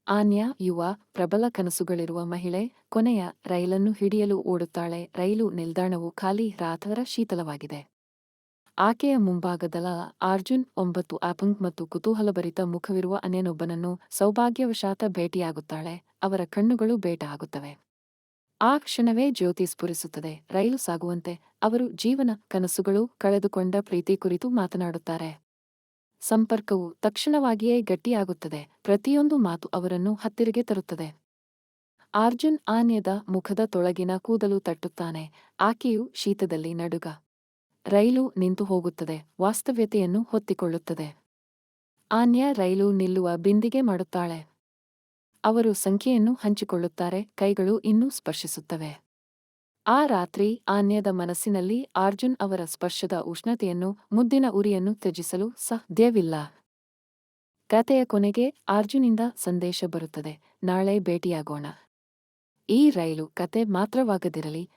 ಆನ್ಯಾ ಯುವ, ಪ್ರಬಲ ಕನಸುಗಳಿರುವ ಮಹಿಳೆ. ಕೊನೆಯ ರೈಲನ್ನು ಹಿಡಿಯಲು ಓಡುತ್ತಾಳೆ. ರೈಲು ನಿಲ್ದಾಣವು ಖಾಲಿ, ರಾತ್ರಿ ಶೀತಲವಾಗಿದೆ. ಆಕೆಯ ಮುಂಭಾಗದಲ್ಲ ಅರ್ಜುನ್ 9 ಆಪಂಗ್ ಮತ್ತು ಕುತೂಹಲಭರಿತ ಮುಖವಿರುವ ಅನ್ಯನೊಬ್ಬನನ್ನು ಸೌಭಾಗ್ಯವಶಾತ್ ಭೇಟಿಯಾಗುತ್ತಾಳೆ. ಅವರ ಕಣ್ಣುಗಳು ಬೇಟ ಆಗುತ್ತವೆ. ಆ ಕ್ಷಣವೇ ಜ್ಯೋತಿ ಸ್ಫುರಿಸುತ್ತದೆ. ರೈಲು ಸಾಗುವಂತೆ ಅವರು ಜೀವನ, ಕನಸುಗಳು, ಕಳೆದುಕೊಂಡ ಪ್ರೀತಿ ಕುರಿತು ಮಾತನಾಡುತ್ತಾರೆ. ಸಂಪರ್ಕವು ತಕ್ಷಣವಾಗಿಯೇ ಗಟ್ಟಿಯಾಗುತ್ತದೆ. ಪ್ರತಿಯೊಂದು ಮಾತು ಅವರನ್ನು ಹತ್ತಿರಗೆ ತರುತ್ತದೆ. ಅರ್ಜುನ್ ಆನ್ಯದ ಮುಖದ ತೊಳಗಿನ ಕೂದಲು ತಟ್ಟುತ್ತಾನೆ. ಆಕೆಯು ಶೀತದಲ್ಲಿ ನಡುಗ. ರೈಲು ನಿಂತು ಹೋಗುತ್ತದೆ. ವಾಸ್ತವ್ಯತೆಯನ್ನು ಹೊತ್ತಿಕೊಳ್ಳುತ್ತದೆ. ಆನ್ಯ ರೈಲು ನಿಲ್ಲುವ ಬಿಂದಿಗೆ ಮಾಡುತ್ತಾಳೆ. ಅವರು ಸಂಖ್ಯೆಯನ್ನು ಹಂಚಿಕೊಳ್ಳುತ್ತಾರೆ. ಕೈಗಳು ಇನ್ನೂ ಸ್ಪರ್ಶಿಸುತ್ತವೆ. ಆ ರಾತ್ರಿ ಆನ್ಯದ ಮನಸ್ಸಿನಲ್ಲಿ ಅರ್ಜುನ್ ಅವರ ಸ್ಪರ್ಶದ ಉಷ್ಣತೆಯನ್ನು, ಮುದ್ದಿನ ಉರಿಯನ್ನು ತ್ಯಜಿಸಲು ಸಾಧ್ಯವಿಲ್ಲ. ಕತೆಯ ಕೊನೆಗೆ ಅರ್ಜುನಿಂದ ಸಂದೇಶ ಬರುತ್ತದೆ. ನಾಳೆ ಭೇಟಿಯಾಗೋಣ. ಈ ರೈಲು ಕತೆ ಮಾತ್ರವಾಗದಿರಲಿ,